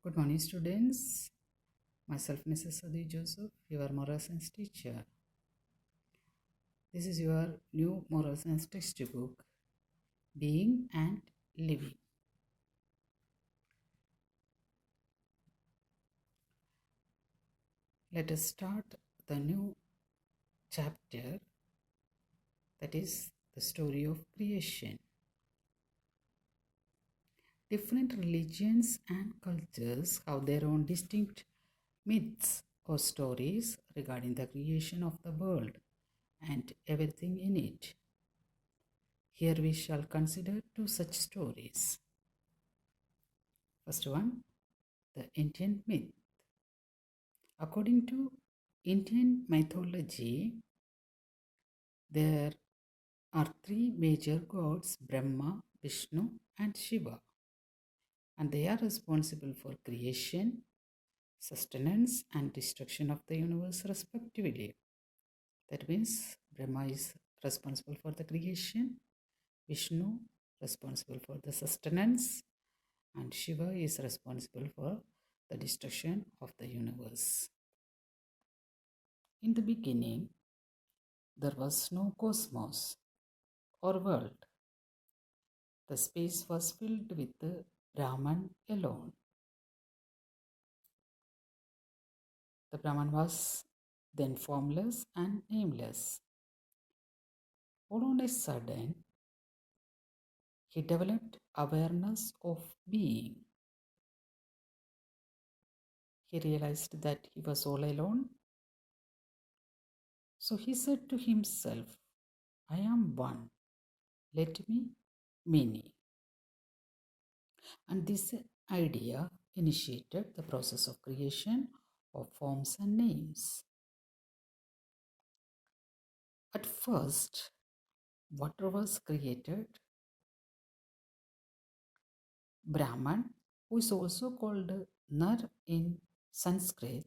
Good morning, students. Myself, Mrs. Sadi Joseph, your moral science teacher. This is your new moral science textbook, Being and Living. Let us start the new chapter, that is the story of creation. Different religions and cultures have their own distinct myths or stories regarding the creation of the world and everything in it. Here we shall consider two such stories. First one, the Indian myth. According to Indian mythology, there are three major gods, Brahma, Vishnu, and Shiva, and they are responsible for creation, sustenance, and destruction of the universe, respectively. That means Brahma is responsible for the creation, Vishnu responsible for the sustenance, and Shiva is responsible for the destruction of the universe. In the beginning, there was no cosmos or world. The space was filled with Brahman alone. The Brahman was then formless and nameless. All on a sudden, he developed awareness of being. He realized that he was all alone. So he said to himself, I am one, let me many. And this idea initiated the process of creation of forms and names. At first, water was created. Brahman, who is also called Nar in Sanskrit,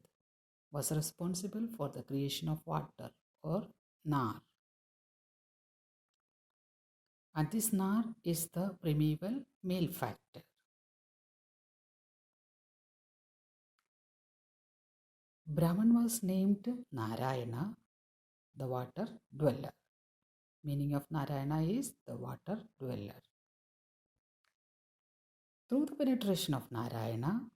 was responsible for the creation of water, or Nar. And this Nar is the primeval male factor. Brahman was named Narayana, the water dweller. Meaning of Narayana is the water dweller. Through the penetration of Narayana,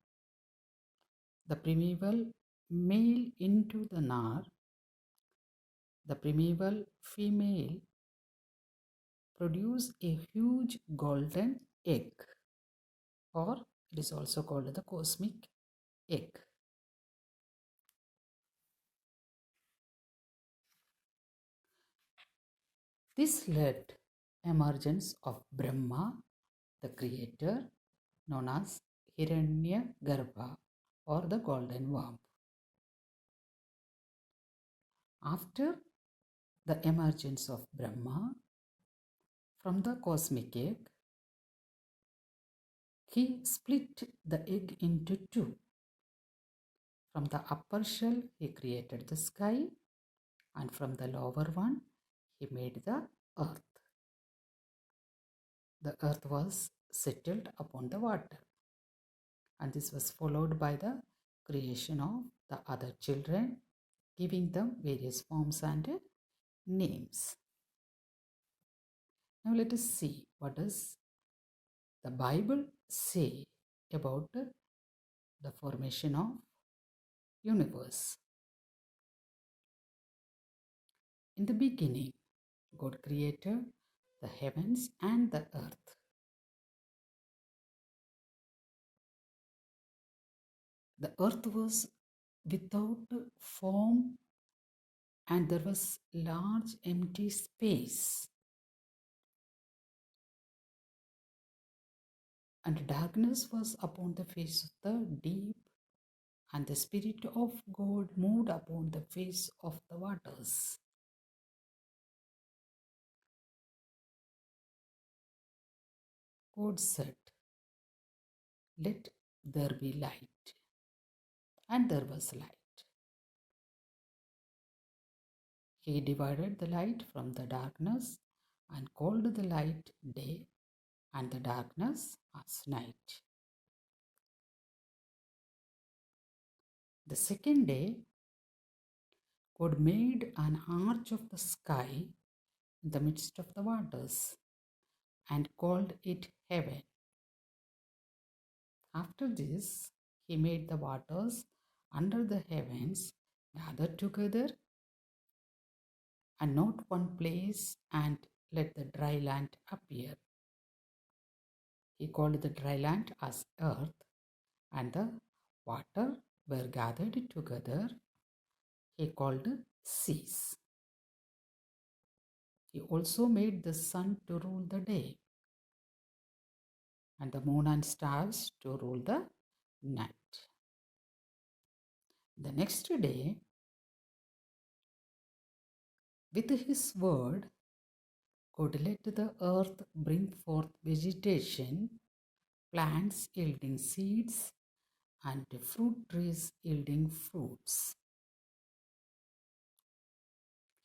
the primeval male into the Nar, the primeval female produce a huge golden egg, or it is also called the cosmic egg. This led emergence of Brahma, the creator, known as Hiranyagarbha, or the golden womb. After the emergence of Brahma from the cosmic egg, he split the egg into two. From the upper shell, he created the sky, and from the lower one, he made the earth. The earth was settled upon the water, and this was followed by the creation of the other children, giving them various forms and names. Now let us see what does the Bible say about the formation of universe. In the beginning, God created the heavens and the earth. The earth was without form, and there was large empty space. And darkness was upon the face of the deep, and the Spirit of God moved upon the face of the waters. God said, let there be light. And there was light. He divided the light from the darkness and called the light day and the darkness as night. The second day, God made an arch of the sky in the midst of the waters and called it heaven. After this, he made the waters under the heavens gathered together and not one place, and let the dry land appear. He called the dry land as earth, and the water were gathered together. He called seas. He also made the sun to rule the day, and the moon and stars to rule the night. The next day, with his word, God let the earth bring forth vegetation, plants yielding seeds, and fruit trees yielding fruits.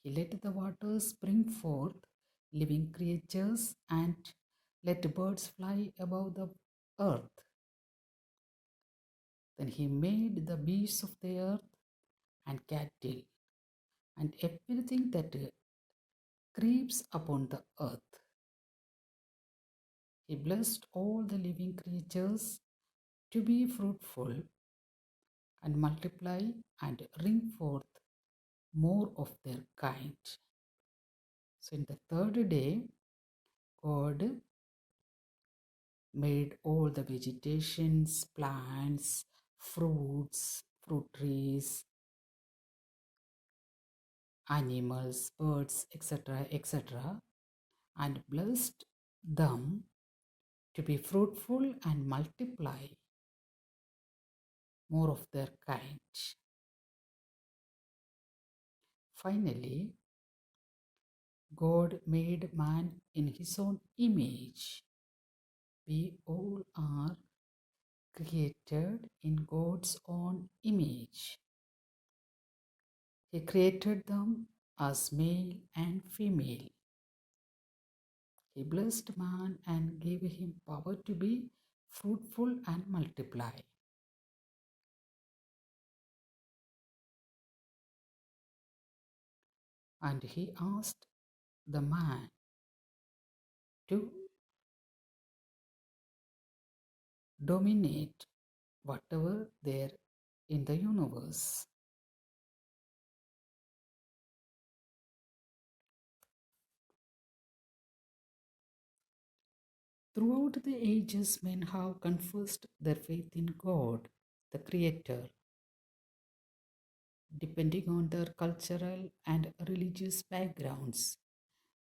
He let the waters bring forth living creatures and let birds fly above the earth. Then he made the beasts of the earth and cattle and everything that creeps upon the earth. He blessed all the living creatures to be fruitful and multiply and bring forth more of their kind. So in the third day, God made all the vegetations, plants, fruits, fruit trees, animals, birds, etc., etc., and blessed them to be fruitful and multiply more of their kind. Finally, God made man in his own image. We all are created in God's own image. He created them as male and female. He blessed man and gave him power to be fruitful and multiply. And he asked the man to dominate whatever there in the universe. Throughout the ages, men have confessed their faith in God, the Creator, depending on their cultural and religious backgrounds.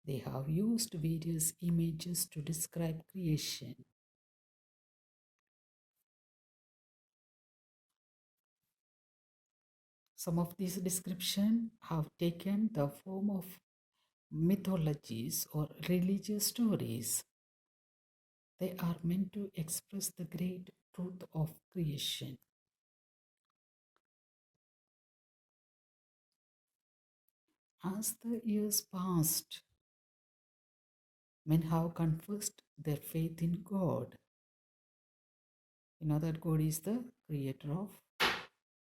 They have used various images to describe creation. Some of these descriptions have taken the form of mythologies or religious stories. They are meant to express the great truth of creation. As the years passed, men have confessed their faith in God. You know that God is the creator of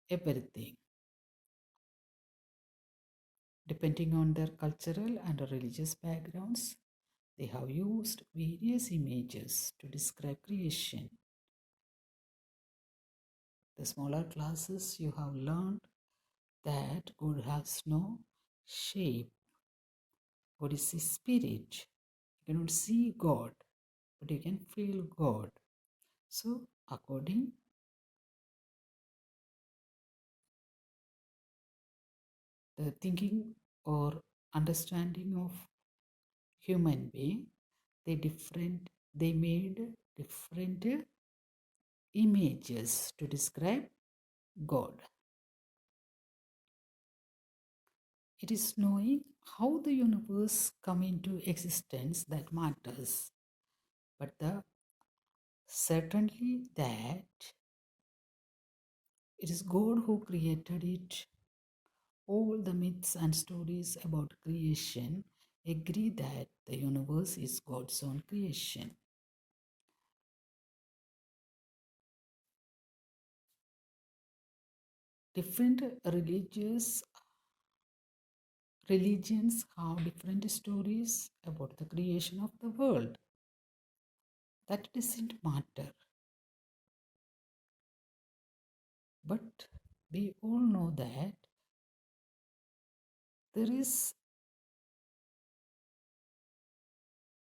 everything. Depending on their cultural and religious backgrounds, they have used various images to describe creation. The smaller classes you have learned that God has no shape. God is a spirit. You cannot see God, but you can feel God. So, according the thinking or understanding of human being, they made different images to describe God. It is knowing how the universe come into existence that matters, but the certainly that it is God who created it. All the myths and stories about creation agree that the universe is God's own creation. Different religions have different stories about the creation of the world. That doesn't matter. But we all know that there is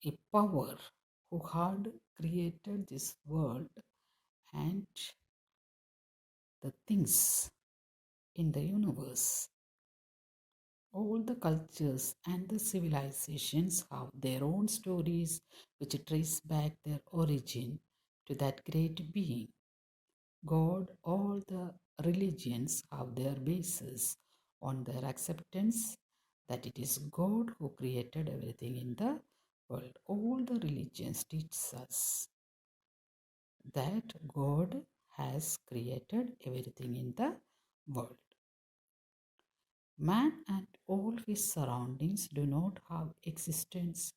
a power who had created this world and the things in the universe. All the cultures and the civilizations have their own stories which trace back their origin to that great being. God, all the religions have their basis on their acceptance that it is God who created everything in the world. All the religions teach us that God has created everything in the world. Man and all his surroundings do not have existence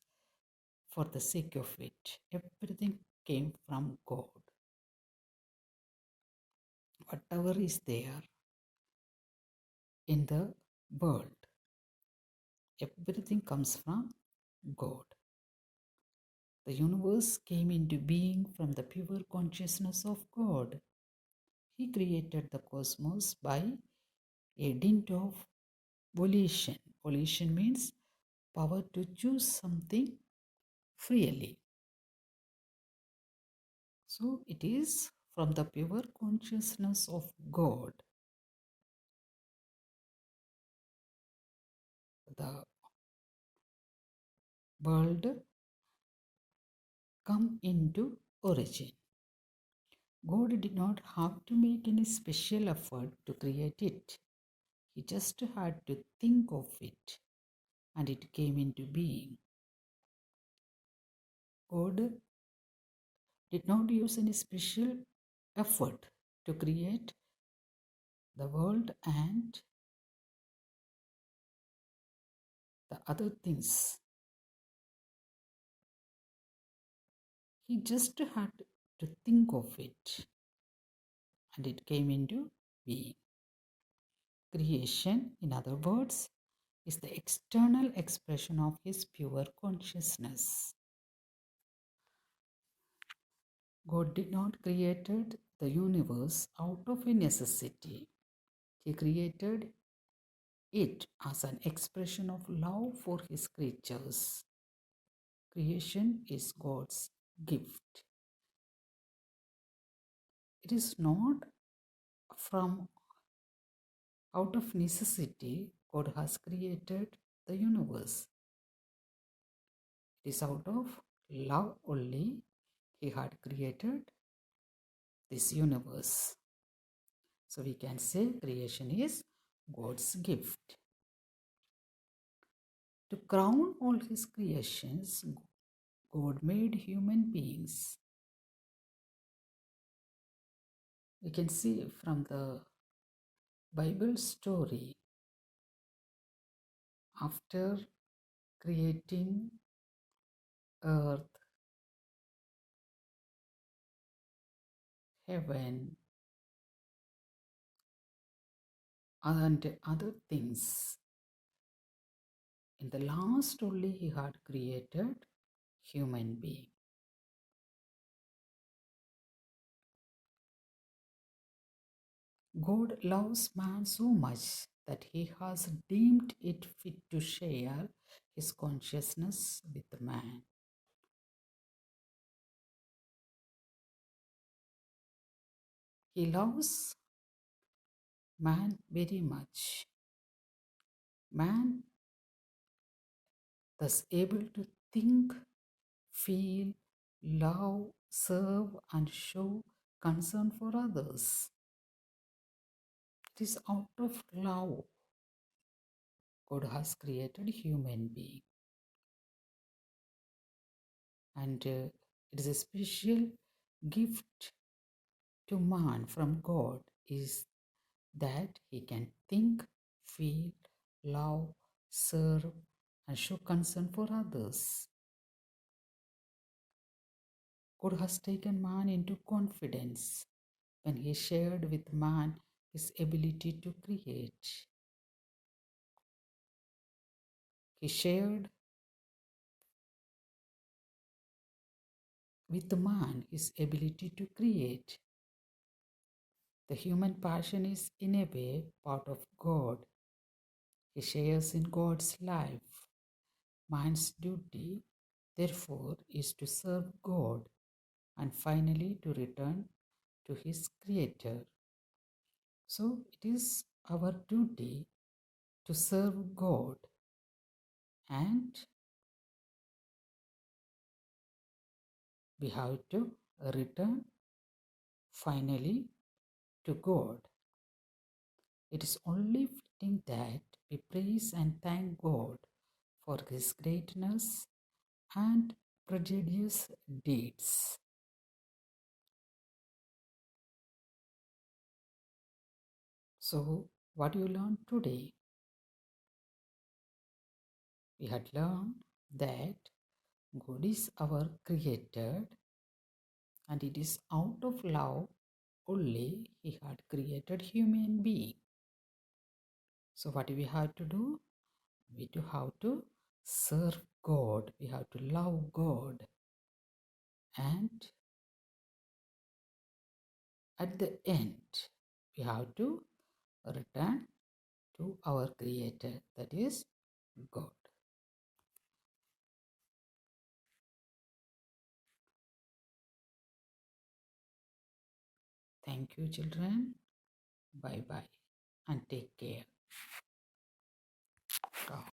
for the sake of it. Everything came from God. Whatever is there in the world, everything comes from God. The universe came into being from the pure consciousness of God. He created the cosmos by a dint of volition. Volition means power to choose something freely. So it is from the pure consciousness of God. The world come into origin. God did not have to make any special effort to create it. He just had to think of it and it came into being. God did not use any special effort to create the world and the other things. He just had to think of it and it came into being. Creation, in other words, is the external expression of his pure consciousness. God did not create the universe out of a necessity. He created it as an expression of love for his creatures. Creation is God's gift. It is not from out of necessity God has created the universe. It is out of love only he had created this universe. So we can say creation is God's gift. To crown all his creations, God made human beings. We can see from the Bible story, after creating earth, heaven, and other things, in the last only he had created human being. God loves man so much that he has deemed it fit to share his consciousness with man. He loves man very much. Man thus able to think, feel, love, serve, and show concern for others. It is out of love God has created human being. And it is a special gift to man from God is that he can think, feel, love, serve, and show concern for others. God has taken man into confidence when he shared with man his ability to create. He shared with the man his ability to create. The human passion is in a way part of God. He shares in God's life. Man's duty, therefore, is to serve God and finally to return to his Creator. So it is our duty to serve God and we have to return finally to God. It is only fitting that we praise and thank God for his greatness and prodigious deeds. So, what you learned today? We had learned that God is our creator and it is out of love only he had created human being. So what do we have to do? We do have to serve God. We have to love God. And at the end, we have to return to our Creator, that is God. Thank you, children. Bye bye and take care.